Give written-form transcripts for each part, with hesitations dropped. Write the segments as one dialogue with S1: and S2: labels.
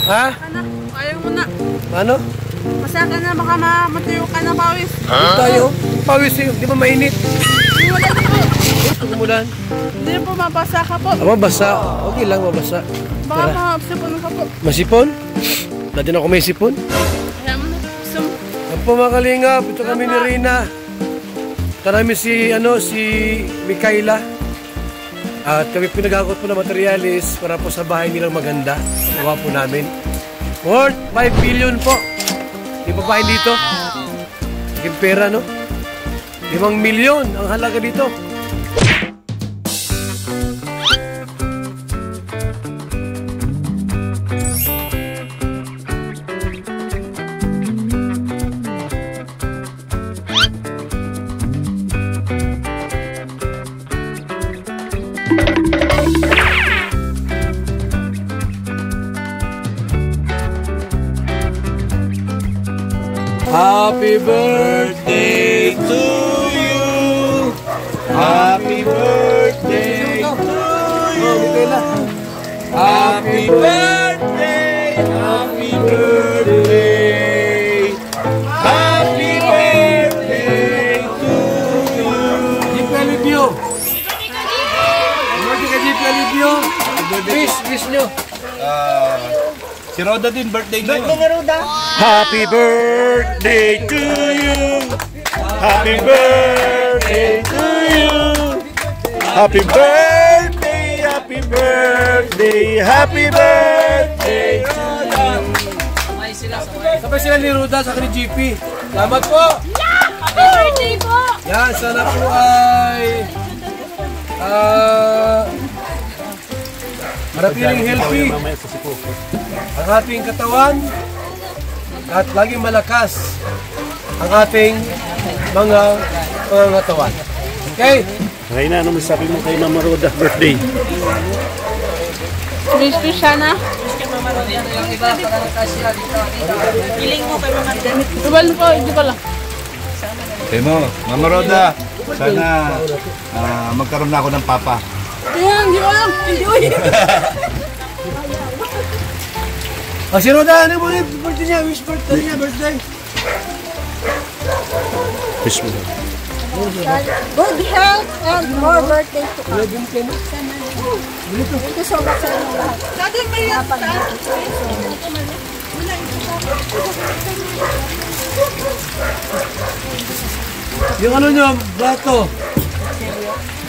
S1: Ha?
S2: Ayaw mo na.
S1: Ano?
S2: Masaya ka na, baka matuyo ka na pawis.
S1: Tayo. Pawis eh. Di ba mainit?
S2: Wala na po.
S1: Umulan.
S2: Hindi po, mabasa ka po.
S1: Mabasa. Okay lang, mabasa.
S2: Baka masipon ka po.
S1: Masipon? Dati na ako may sipon.
S2: Kaya mo na.
S1: Ang pumakalingap, ito kami ni Rina. Ito namin si Mikaela. At kami pinagakot po na materialis para po sa bahay nilang maganda. Gawa po namin. Worth 5 billion po. Di ba pa dito? Yung pera, no? 5 milyon ang halaga dito. Happy birthday to you. Happy birthday to you. Happy birthday. Happy birthday. Happy birthday to you. Jeep Alibio. Birthday ka Jeep Alibio. Wish nyo.
S3: Si Roda din, birthday niya.
S2: Birthday ni Roda.
S3: Happy birthday to you. Happy birthday to you. Happy birthday, happy birthday, happy birthday to you.
S1: Sabay sila ni Roda sa ni GP. Salamat po.
S2: Happy birthday po.
S1: Yan, sana po ay manatiling healthy ang ating katawan at laging malakas ang ating mga katawan. Okay?
S3: Reyna, ano masasabi mo kay Mama Roda birthday?
S2: Wish siya na.
S4: Piling mo kay Mama Roda.
S2: Iwan po, hindi pala.
S3: Kay mo, Mama Roda, sana magkaroon na ako ng papa.
S2: Ayan, hindi ko alam. Hindi ko alam.
S1: Si Roda, ano mo rin? Birthday niya, wish birthday niya, birthday.
S3: Wish mo.
S4: Good health and more birthdays to come. Thank you so much sa inyong lahat.
S2: Dati may
S1: Yung ano nyo, plato.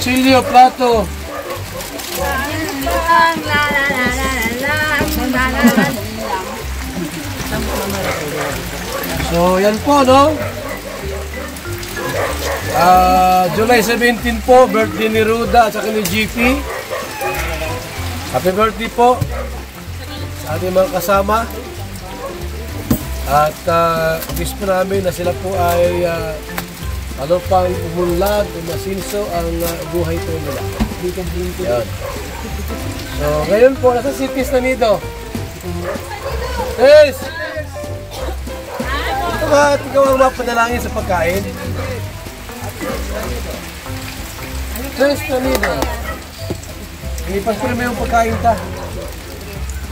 S1: Chilio, plato. So, yan po, no? July 17 po, birthday ni Ruda at saka ni GP. Happy birthday po sa ating mga kasama. At wish po namin na sila po ay ano pang umunlad o masinso ang buhay po nila. Yan. So, ngayon po, nasa cities na nito. Yes! Ito ba, ikaw ang mapadalangin sa pagkain? Yes, na nito. Inipas ko naman yung pagkain ta.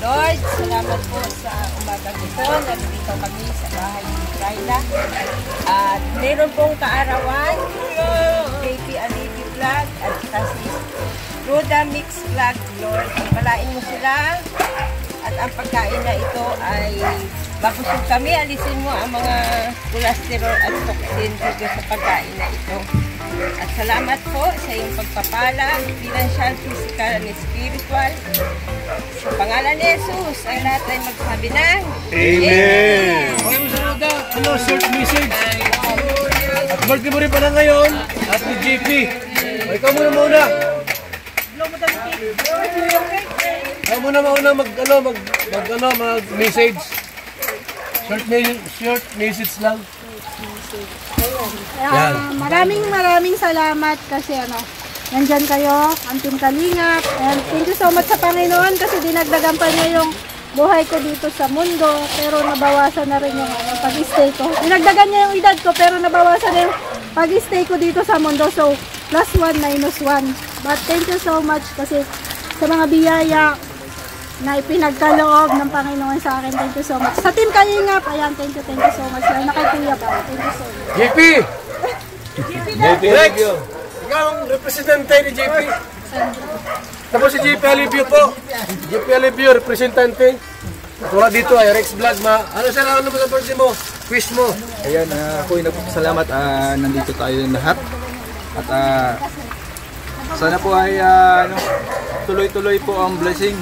S4: Lord, salamat po sa umagang ito. Nandito kami sa bahay ni Mikaela. At meron pong kaarawan, JP Alibi Vlog at kasi Roda Mix Vlog, Lord. Palain mo sila. At ang pagkain na ito ay mabusog kami. Alisin mo ang mga cholesterol at toxin dito sa pagkain na ito. At salamat po sa iyong pagpapala, financial, physical, and spiritual. Sa pangalan ni Jesus, ang lahat ay magsabi ng
S3: Amen!
S1: Okay mo sa Roda, ano, short message. At birthday mo rin pala ngayon, at ni JP. O, ikaw muna. Ikaw muna mag-message. Short message lang.
S5: Maraming salamat kasi nandyan kayo, ang Team Kalingap. And thank you so much sa Panginoon kasi dinagdagan pa niya yung buhay ko dito sa mundo. Pero nabawasan na rin yung pag-stay ko. Dinagdagan niya yung edad ko pero nabawasan na yung pag-stay ko dito sa mundo. So, +1, -1. But thank you so much kasi sa mga biyaya na ipinagkaloob ng Panginoon sa akin. Thank you so much. Sa Team Kalingap, ayan, thank you so much. Lalo na kay Kuya Bal. Thank you so much.
S1: JP! Rex! Ikaw ang representante ni JP. Tapos si JP Alibio po. JP Alibio, representante. Wala dito ay Rex Vlog. Ano ba sa birthday mo? Quiz mo.
S6: Ayan, ako'y nagpapasalamat. Nandito tayo lahat. At sana po ay tuloy-tuloy po ang blessing.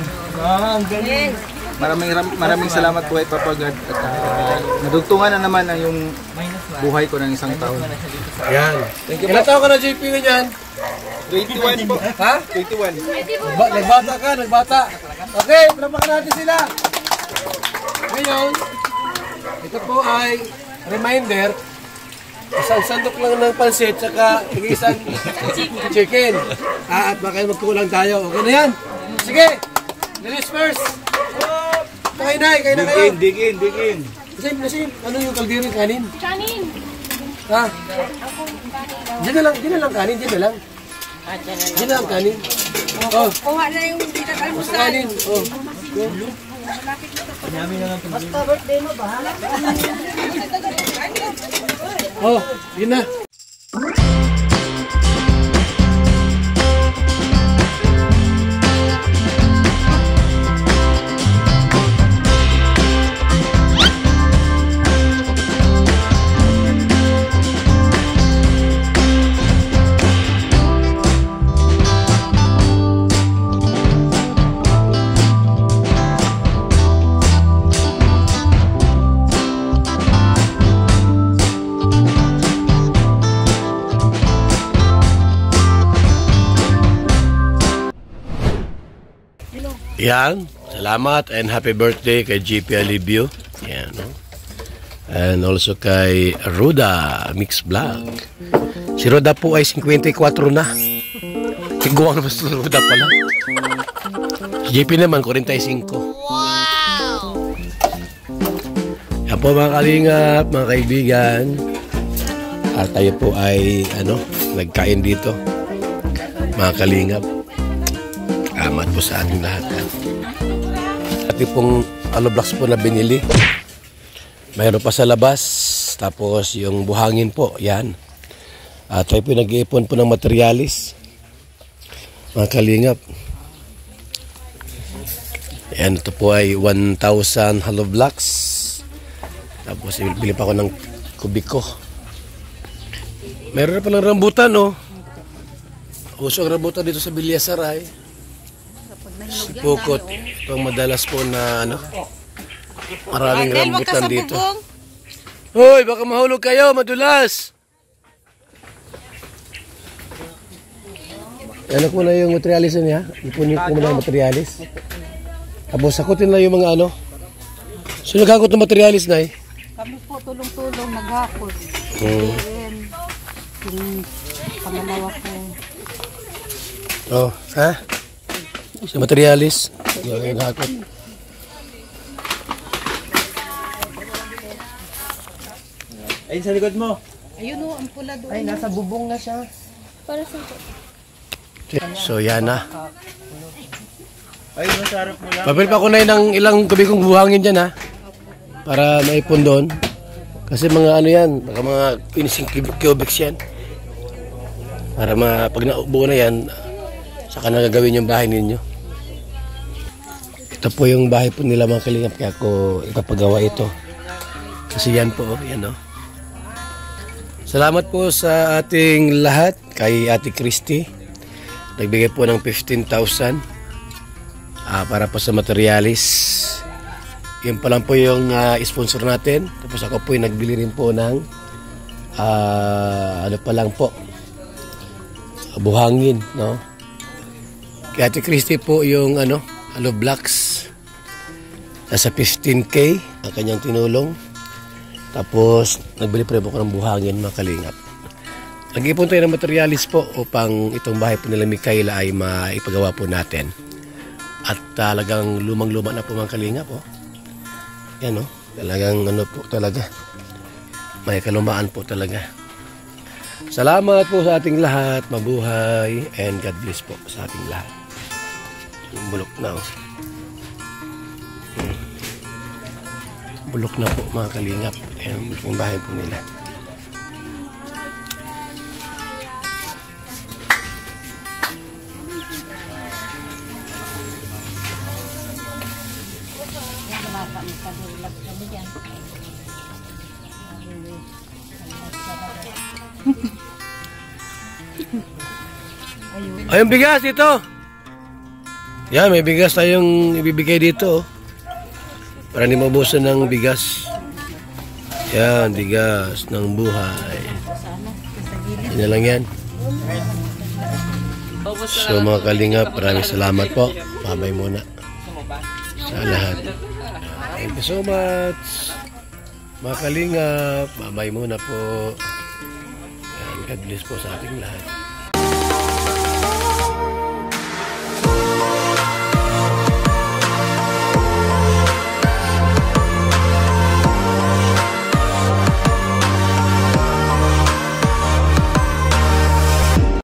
S6: Maraming salamat po kay Papa God. At nadugtungan na naman ang yung buhay ko ng isang taon.
S1: Yan. Ilan taon ka na JP ganyan?
S6: 21 po.
S1: Ha?
S6: 21.
S1: Nagbata. Okay, palapakan natin sila. Ngayon, ito po ay reminder. Isang sandok lang ng pansit saka isang chicken. At baka magkulang tayo. Okay na yan? Sige! Ladies first! Kain na kayo.
S3: Digin.
S1: Nasim, ano yung kaldirin kanin?
S2: Kanin.
S1: Ha? Diyan na lang kanin, diyan na lang. Diyan na lang kanin. Oh.
S4: Kuha na yung dito
S1: Basta
S4: almusal.
S1: kanin. Oh.
S5: Basta birthday mo, bahala.
S1: Oh, yun na. Yan, salamat and happy birthday kay JP Alibio. Yan, no? And also kay Ruda Mix Vlog. Si Ruda po ay 54 na. Tiguang naman si Ruda pala. Si JP naman 45. Wow! Yan po mga kalingap, mga kaibigan. At tayo po ay nagkain dito. Mga kalingap. Salamat po sa ating lahat. At pong blocks po na binili. Mayroon pa sa labas. Tapos yung buhangin po, yan. At tayo po nag-iipon po ng materialis. Mga kalingap. Yan, ito po ay 1,000 hollow blocks. Tapos bili pa ako ng kubiko. Mayroon na palang rambutan, oh. Uso ang rambutan dito sa Bilyasaray. Si Pukot, itong madalas po na maraming rambutan dito. Hoy, baka mahulog kayo, madulas! Ano po na yung materialis niya? Ipunin po na yung materialis. Tapos sakutin lang yung mga Sino nagakot ng materialis na eh?
S5: Kami po tulong-tulong naghakot. Yung pangalawa ko.
S1: Oh, ha? Sa materialis. Naghakot.
S6: Ayun sa likod mo.
S5: Ayun o, ang pula doon.
S6: Ay, nasa bubong na siya.
S5: Para sa
S1: So yan na.
S6: Ayun, nasa harap mo lang.
S1: Papel pa ko na ng ilang kubikong buhangin dyan ha. Para maipon doon. Kasi mga yan, baka mga finishing cubics yan. Para pag naubo na yan, saka na gagawin yung bahay ninyo. Ito po yung bahay po nila mga kalingap, kaya ako ipapagawa ito. Kasi yan po, yan o. Salamat po sa ating lahat, kay Ate Christy. Nagbigay po ng 15,000 para po sa materialis. Yan pa lang po yung sponsor natin. Tapos ako po yung nagbili rin po ng pa lang po, buhangin, no? Kay Ate Christy po yung hollow blocks. Nasa 15K ang kanyang tinulong. Tapos nagbili pa rin po ng buhangin, mga kalingap. Nag-ipon tayo ng materialis po upang itong bahay po nila Micaela ay maipagawa po natin. At talagang lumang-luma na po, mga kalingap. Yan talagang po talaga. May kalumaan po talaga. Salamat po sa ating lahat. Mabuhay and God bless po sa ating lahat. Yung bulok na Bulok na po mga kalingap. Ayan yung bahay po nila. Ayun bigas ito. Yan, may bigas tayong ibibigay dito. Para hindi maubusan ng bigas. Yan, bigas ng buhay. Yan na lang yan. So mga kalingap, maraming salamat po. Babay muna sa lahat. Thank you so much. Mga kalingap, babay muna po. Yan, God bless po sa ating lahat.